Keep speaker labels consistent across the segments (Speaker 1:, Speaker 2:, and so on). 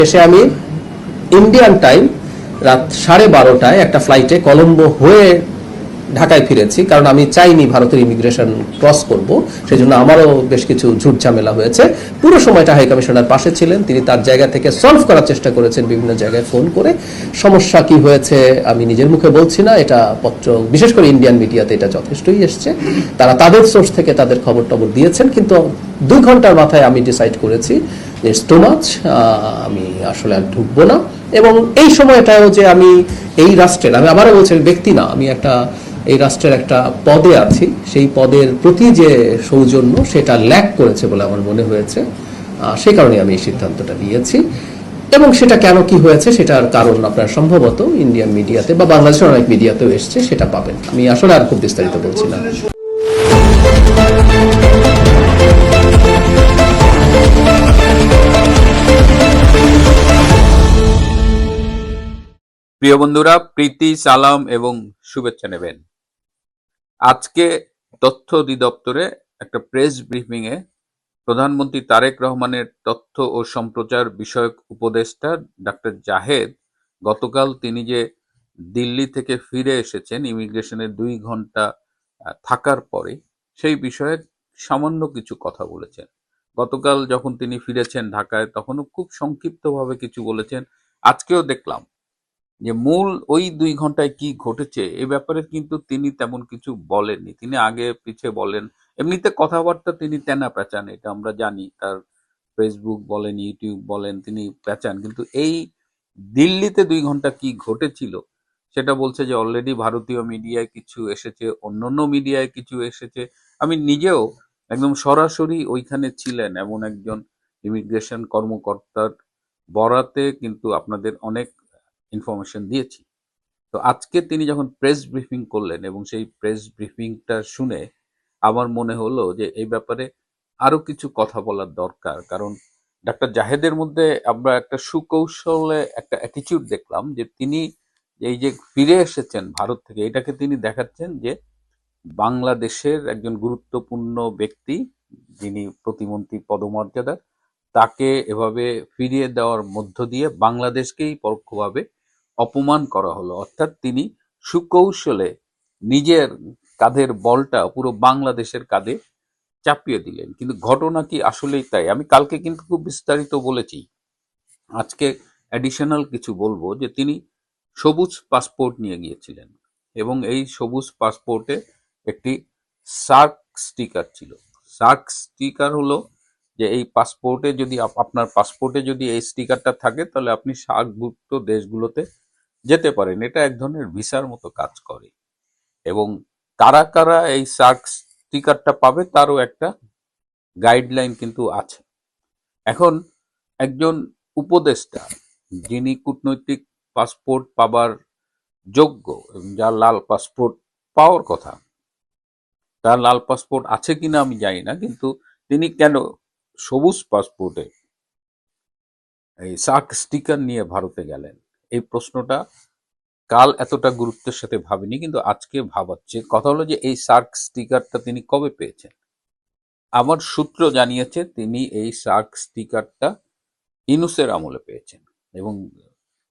Speaker 1: এসে আমি Indian time রাত 12:30টায় একটা ফ্লাইটে কলম্বো হয়ে ঢাকায় ফিরেছি, কারণ আমি চাইনি ভারতের ইমিগ্রেশন ক্রস করব, সেই জন্য আমারও বেশ কিছু ঝুট ঝামেলা হয়েছে। পুরো সময়টা হাই কমিশনার পাশে ছিলেন, তিনি তার জায়গা থেকে সলভ করার চেষ্টা করেছেন বিভিন্ন জায়গায় ফোন করে। সমস্যা কি হয়েছে আমি নিজের মুখে বলছি না, এটা পত্র বিশেষ করে ইন্ডিয়ান মিডিয়াতে এটা যথেষ্টই এসছে, তারা তাদের সোর্স থেকে তাদের খবর টবর দিয়েছেন। কিন্তু 2 ঘন্টার মাথায় আমি ডিসাইড করেছি যে ইটস টু মাচ, আমি আসলে আর ঢুকবো না। এবং এই সময়টাও যে আমি এই রাষ্ট্রের, আমি আবারও বলছি ব্যক্তি না, আমি একটা এই রাষ্ট্রের একটা পদে আছি, সেই পদের প্রতি যে সৌজন্য সেটা ল্যাক করেছে বলে আমার মনে হয়েছে, সেই কারণে আমি এই সিদ্ধান্তটা নিয়েছি। এবং সেটা কেন কি হয়েছে সেটার কারণ আপনার সম্ভবত ইন্ডিয়ান মিডিয়াতে বা বাংলাদেশের অনেক মিডিয়াতেও এসছে, সেটা পাবেন। আমি আসলে আর খুব বিস্তারিত বলছি না।
Speaker 2: প্রিয় বন্ধুরা, প্রীতি, সালাম এবং শুভেচ্ছা নেবেন। আজকে তথ্য অধিদপ্তরে একটা প্রেস ব্রিফিং এ প্রধানমন্ত্রী তারেক রহমানের তথ্য ও সম্প্রচার বিষয়ক উপদেষ্টা ডাক্তার জাহেদ গতকাল তিনি যে দিল্লি থেকে ফিরে এসেছেন ইমিগ্রেশনের 2 ঘন্টা থাকার পরে, সেই বিষয়ে সামান্য কিছু কথা বলেছেন। গতকাল যখন তিনি ফিরেছেন ঢাকায় তখনও খুব সংক্ষিপ্তভাবে কিছু বলেছেন। আজকেও দেখলাম যে মূল ওই 2 ঘন্টায় কি ঘটেছে এ ব্যাপারে কিন্তু তিনি তেমন কিছু বলেননি। তিনি আগে পিছে বলেন, এমনিতে কথাবার্তা তিনি তেনা পেঁচান, এটা আমরা জানি। তার ফেসবুক বলেন, ইউটিউব বলেন, তিনি পেঁচান। কিন্তু এই দিল্লিতে 2 ঘন্টা কি ঘটেছিল সেটা বলছে যে অলরেডি ভারতীয় মিডিয়ায় কিছু এসেছে, অন্যান্য মিডিয়ায় কিছু এসেছে। আমি নিজেও একদম সরাসরি ওইখানে ছিলেন এমন একজন ইমিগ্রেশন কর্মকর্তার বরাতে কিন্তু আপনাদের অনেক ইনফরমেশন দিয়েছি। তো আজকে তিনি যখন প্রেস ব্রিফিং করলেন এবং সেই প্রেস ব্রিফিংটা শুনে আমার মনে হলো যে এই ব্যাপারে আরো কিছু কথা বলার দরকার। কারণ ডাক্তার জাহেদের মধ্যে আমরা একটা সুকৌশলে একটা অ্যাটিটিউড দেখলাম যে তিনি এই যে ফিরে এসেছেন ভারত থেকে, এটাকে তিনি দেখাচ্ছেন যে বাংলাদেশের একজন গুরুত্বপূর্ণ ব্যক্তি, যিনি প্রতিমন্ত্রী পদমর্যাদার, তাকে এভাবে ফিরিয়ে দেওয়ার মধ্য দিয়ে বাংলাদেশকেই পরোক্ষভাবে অপমান করা হলো। অর্থাৎ তিনি সুকৌশলে নিজের কাঁধের বলটা পুরো বাংলাদেশের কাঁধে চাপিয়ে দিলেন। কিন্তু ঘটনা কি আসলেই তাই? আমি কালকে কিন্তু খুব বিস্তারিত বলেছি, আজকে অ্যাডিশনাল কিছু বলবো। যে তিনি সবুজ পাসপোর্ট নিয়ে গিয়েছিলেন এবং এই সবুজ পাসপোর্টে একটি সার্ক স্টিকার ছিল। সার্ক স্টিকার হলো যে এই পাসপোর্টে যদি আপনার পাসপোর্টে যদি এই স্টিকারটা থাকে তাহলে আপনি সার্কভুক্ত দেশগুলোতে যেতে পারেন। এটা এক ধরনের ভিসার মতো কাজ করে এবং কারা কারা এই সার্ক স্টিকারটা পাবে তারও একটা গাইডলাইন কিন্তু আছে। এখন একজন উপদেষ্টা যিনি কূটনৈতিক পাসপোর্ট পাবার যোগ্য এবং যার লাল পাসপোর্ট পাওয়ার কথা, তার লাল পাসপোর্ট আছে কিনা আমি জানি না, কিন্তু তিনি কেন সবুজ পাসপোর্টে এই সার্ক স্টিকার নিয়ে ভারতে গেলেন, এই প্রশ্নটা কাল এতটা গুরুত্বের সাথে ভাবিনি, কিন্তু আজকে ভাবাচ্ছে। কথা হলো যে এই সার্ক স্টিকারটা তিনি কবে পেয়েছেন। আমার সূত্র জানিয়েছে তিনি এই সার্ক স্টিকারটা ইউনূসের আমলে পেয়েছেন এবং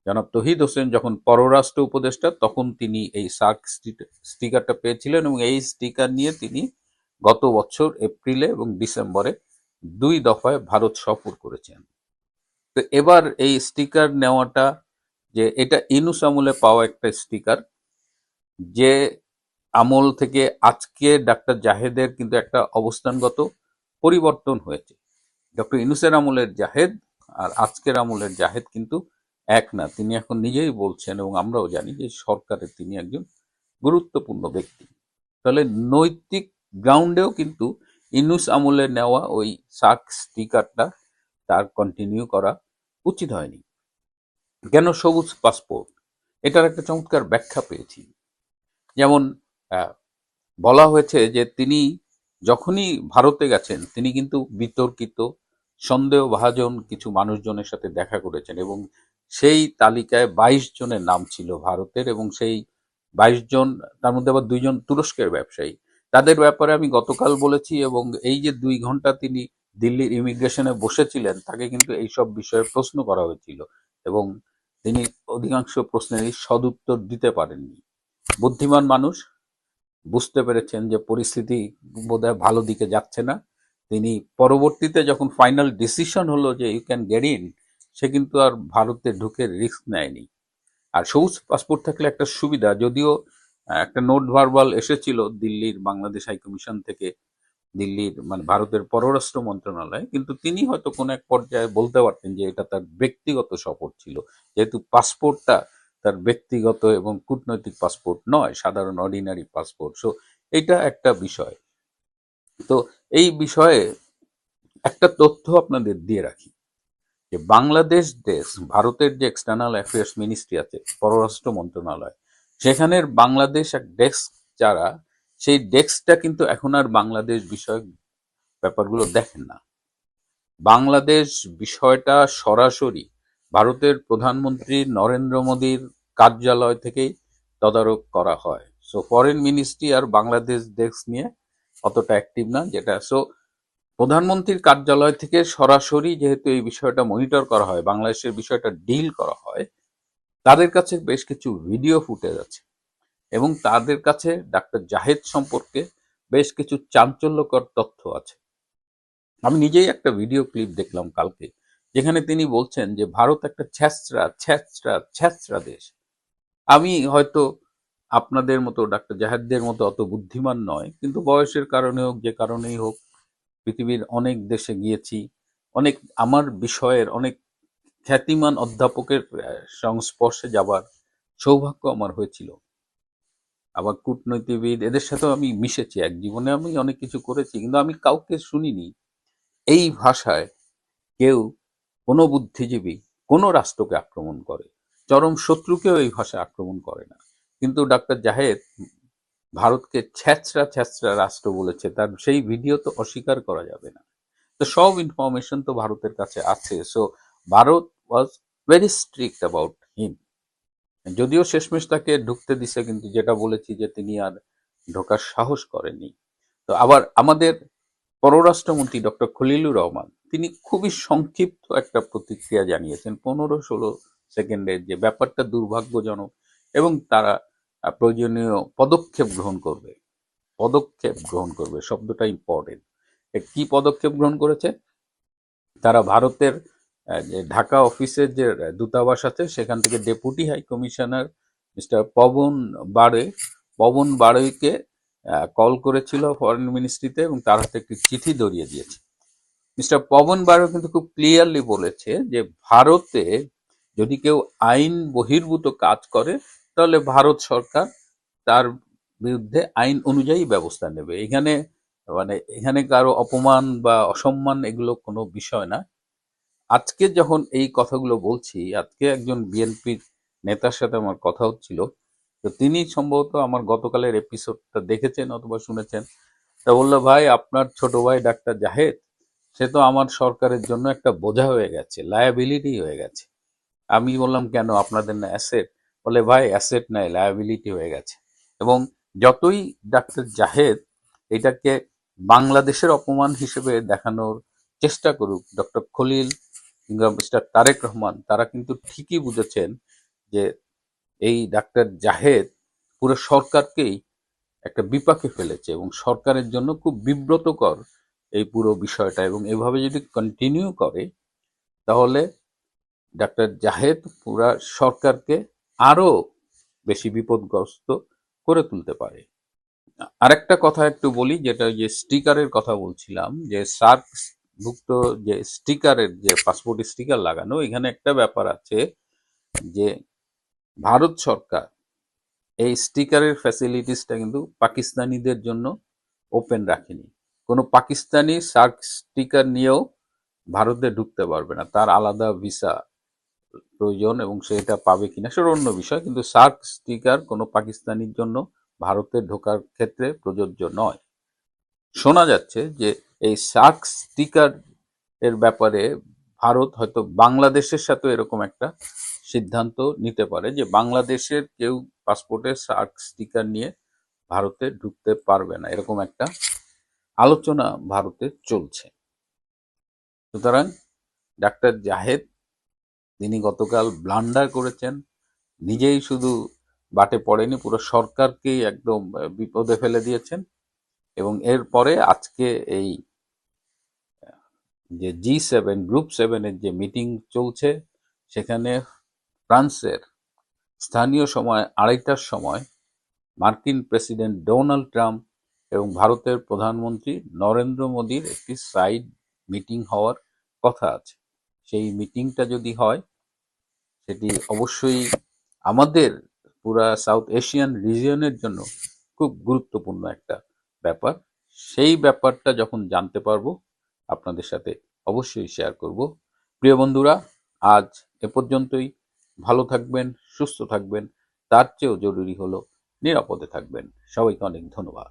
Speaker 2: জনাব তৌহিদ হোসেন যখন পররাষ্ট্র উপদেষ্টা তখন তিনি এই সার্ক স্টিকারটা পেয়েছিলেন এবং এই স্টিকার নিয়ে তিনি গত বছর এপ্রিলে এবং ডিসেম্বরে 2 দফায় ভারত সফর করেছেন। তো এবার এই স্টিকার নেওয়াটা, যে এটা ইউনূস আমলে পাওয়া একটা স্টিকার, যে আমল থেকে আজকে ডাক্তার জাহেদের কিন্তু একটা অবস্থানগত পরিবর্তন হয়েছে। ডক্টর ইউনূসের আমলের জাহেদ আর আজকের আমলের জাহেদ কিন্তু এক না। তিনি এখন নিজেই বলছেন এবং আমরাও জানি যে সরকারের তিনি একজন গুরুত্বপূর্ণ ব্যক্তি। তাহলে নৈতিক গ্রাউন্ডেও কিন্তু ইউনূস আমলে নেওয়া ওই সার্ক স্টিকারটা তার কন্টিনিউ করা উচিত হয়নি। কেন সবুজ পাসপোর্ট, এটার একটা চমৎকার ব্যাখ্যা পেয়েছি। যেমন বলা হয়েছে যে তিনি যখনই ভারতে গেছেন তিনি কিন্তু বিতর্কিত সন্দেহভাজন কিছু মানুষজনের সাথে দেখা করেছেন এবং সেই তালিকায় 22 জনের নাম ছিল ভারতের এবং সেই 22 জন, তার মধ্যে আবার 2 জন তুরস্কের ব্যবসায়ী। তাদের ব্যাপারে আমি গতকাল বলেছি এবং এই যে 2 ঘন্টা তিনি দিল্লির ইমিগ্রেশনে বসেছিলেন তাকে কিন্তু এইসব বিষয়ে প্রশ্ন করা হয়েছিল এবং তিনি অধিকাংশ প্রশ্নেরই সদুত্তর দিতে পারেননি। বুদ্ধিমান মানুষ বুঝতে পেরেছেন যে পরিস্থিতি বোধহয় ভালো দিকে যাচ্ছে না। তিনি পরবর্তীতে যখন ফাইনাল ডিসিশন হলো যে ইউ ক্যান গেট ইন, সে কিন্তু আর ভারতে ঢুকে রিস্ক নেয়নি। আর সবুজ পাসপোর্ট থাকলে একটা সুবিধা, যদিও একটা নোট ভার্বাল এসেছিল দিল্লির বাংলাদেশ হাই কমিশন থেকে, দিল্লির মানে ভারতের পররাষ্ট্র মন্ত্রণালয়, কিন্তু তিনি হয়তো কোনো এক পর্যায়ে বলতে পারতেন যে এটা তার ব্যক্তিগত সফর ছিল, যেহেতু পাসপোর্টটা তার ব্যক্তিগত এবং কূটনৈতিক পাসপোর্ট নয়, সাধারণ অর্ডিনারি পাসপোর্ট। সো এটা একটা বিষয়। তো এই বিষয়ে একটা তথ্য আপনাদের দিয়ে রাখি যে বাংলাদেশ দেশ, ভারতের যে এক্সটার্নাল অ্যাফেয়ার্স মিনিস্ট্রি আছে, পররাষ্ট্র মন্ত্রণালয়, সেখানের বাংলাদেশ এক ডেস্ক যারা, সেই ডেস্কটা কিন্তু এখন আর বাংলাদেশ বিষয়ক ব্যাপারগুলো দেখেন না। বাংলাদেশ বিষয়টা সরাসরি ভারতের প্রধানমন্ত্রী নরেন্দ্র মোদীর কার্যালয় থেকেই তদারক করা হয়। সো ফরেন মিনিস্ট্রি আর বাংলাদেশ ডেস্ক নিয়ে অতটা অ্যাক্টিভ না, যেটা সো প্রধানমন্ত্রীর কার্যালয় থেকে সরাসরি যেহেতু এই বিষয়টা মনিটর করা হয়, বাংলাদেশের বিষয়টা ডিল করা হয়, তাদের কাছে বেশ কিছু ভিডিও ফুটেজ আছে এবং তাদের কাছে ডাক্তার জাহেদ সম্পর্কে বেশ কিছু চাঞ্চল্যকর তথ্য আছে। আমি নিজেই একটা ভিডিও ক্লিপ দেখলাম কালকে, যেখানে তিনি বলছেন যে ভারত একটা ছ্যাঁচড়া ছ্যাঁচড়া ছ্যাঁচড়া দেশ। আমি হয়তো আপনাদের মতো, ডাক্তার জাহেদদের মতো অত বুদ্ধিমান নয়, কিন্তু বয়সের কারণে হোক, যে কারণেই হোক, পৃথিবীর অনেক দেশে গিয়েছি, অনেক আমার বিষয়ের অনেক খ্যাতিমান অধ্যাপকের সংস্পর্শে যাবার সৌভাগ্য আমার হয়েছিল। আবার কূটনীতিবিদ এদের সাথেও আমি মিশেছি, এক জীবনে আমি অনেক কিছু করেছি, কিন্তু আমি কাউকে শুনিনি এই ভাষায় কেউ, কোনো বুদ্ধিজীবী কোনো রাষ্ট্রকে আক্রমণ করে। চরম শত্রুকেও এই ভাষায় আক্রমণ করে না। কিন্তু ডাক্তার জাহেদ ভারতকে ছ্যাঁচড়া ছ্যাঁচড়া রাষ্ট্র বলেছে, তার সেই ভিডিও তো অস্বীকার করা যাবে না। তো সব ইনফরমেশন তো ভারতের কাছে আছে। So Bharat was very strict about him. যদিও শেষমেশ তাকে ঢুকতে দিছে, কিন্তু যেটা বলেছি যে তিনি আর ঢোকার সাহস করেননি। তো আবার আমাদের পররাষ্ট্রমন্ত্রী ডক্টর খলিলুর রহমান, তিনি খুবই সংক্ষিপ্ত একটা প্রতিক্রিয়া জানিয়েছেন, 15-16 সেকেন্ডের, যে ব্যাপারটা দুর্ভাগ্যজনক এবং তারা প্রয়োজনীয় পদক্ষেপ গ্রহণ করবে। পদক্ষেপ গ্রহণ করবে শব্দটা ইম্পর্টেন্ট। কি পদক্ষেপ গ্রহণ করেছে? তারা ভারতের যে ঢাকা অফিসের যে দূতাবাস আছে, সেখান থেকে deputy high commissioner mister Pawan বাড়ৈকে কল করেছিল ফরেন মিনিস্ট্রিতে এবং তার হাতে একটি চিঠি ধরিয়ে দিয়েছে। মিস্টার পবন বাড়ৈ কিন্তু খুব ক্লিয়ারলি বলেছে যে ভারতে যদি কেউ আইন বহির্ভূত কাজ করে, তাহলে ভারত সরকার তার বিরুদ্ধে আইন অনুযায়ী ব্যবস্থা নেবে। এখানে কারো অপমান বা অসম্মান এগুলো কোনো বিষয় না। আজকে যখন এই কথাগুলো বলছি, আজকে একজন বিএনপির নেতার সাথে আমার কথা হচ্ছিল, তো তিনি সম্ভবত আমার গতকালের এপিসোডটা দেখেছেন অথবা শুনেছেন। তা বললো, ভাই আপনার ছোট ভাই ডাক্তার জাহেদ, সে তো আমার সরকারের জন্য একটা বোঝা হয়ে গেছে, লায়াবিলিটি হয়ে গেছে। আমি বললাম, কেন, আপনাদের না অ্যাসেট? বলে, ভাই অ্যাসেট নাই, লায়াবিলিটি হয়ে গেছে। এবং যতই ডাক্তার জাহেদ এটাকে বাংলাদেশের অপমান হিসেবে দেখানোর চেষ্টা করুক, ডক্টর খলিল কিংবা মিস্টার তারেক রহমান, তারা কিন্তু ঠিকই বুঝেছেন যে এই ডাক্তার জাহেদ পুরো সরকারকেই একটা বিপাকে ফেলেছে এবং সরকারের জন্য খুব বিব্রতকর এই পুরো বিষয়টা। এবং এভাবে যদি কন্টিনিউ করে, তাহলে ডাক্তার জাহেদ পুরা সরকারকে আরো বেশি বিপদগ্রস্ত করে তুলতে পারে। আরেকটা কথা একটু বলি, যেটা যে স্টিকারের কথা বলছিলাম, যে সার্ক ভুক্ত যে স্টিকারের, যে পাসপোর্ট স্টিকার লাগানো, এখানে একটা ব্যাপার আছে যে ভারত সরকার এই স্টিকারের ফ্যাসিলিটিসটা কিন্তু পাকিস্তানিদের জন্য ওপেন রাখেনি। কোনো পাকিস্তানি সার্ক স্টিকার নিয়েও ভারতে ঢুকতে পারবে না, তার আলাদা ভিসা প্রয়োজন এবং সে এটা পাবে কিনা সেটা অন্য বিষয়, কিন্তু সার্ক স্টিকার কোনো পাকিস্তানির জন্য ভারতে ঢোকার ক্ষেত্রে প্রযোজ্য নয়। শোনা যাচ্ছে যে এই সার্ক স্টিকার এর ব্যাপারে ভারত হয়তো বাংলাদেশের সাথে এরকম একটা সিদ্ধান্ত নিতে পারে যে বাংলাদেশের কেউ পাসপোর্টে সার্ক স্টিকার নিয়ে ভারতে ঢুকতে পারবে না, এরকম একটা আলোচনা ভারতে চলছে। সুতরাং ডাক্তার জাহেদ তিনি গতকাল ব্লান্ডার করেছেন, নিজেই শুধু বাটে পড়েনি, পুরো সরকারকেই একদম বিপদে ফেলে দিয়েছেন। এবং এরপরে আজকে এই যে G7 গ্রুপ 7 এর যে মিটিং চলছে, সেখানে ফ্রান্সের স্থানীয় সময় 2:30টার সময় মার্কিন প্রেসিডেন্ট ডোনাল্ড ট্রাম্প এবং ভারতের প্রধানমন্ত্রী নরেন্দ্র মোদীর একটি সাইড মিটিং হওয়ার কথা আছে। সেই মিটিংটা যদি হয়, সেটি অবশ্যই আমাদের পুরা সাউথ এশিয়ান রিজিয়নের জন্য খুব গুরুত্বপূর্ণ একটা ব্যাপার। সেই ব্যাপারটা যখন জানতে পারবো, আপনাদের সাথে অবশ্যই শেয়ার করব। প্রিয় বন্ধুরা, আজ এ পর্যন্তই। ভালো থাকবেন, সুস্থ থাকবেন, তার চেয়েও জরুরি হলো নিরাপদে থাকবেন। সবাইকে অনেক ধন্যবাদ।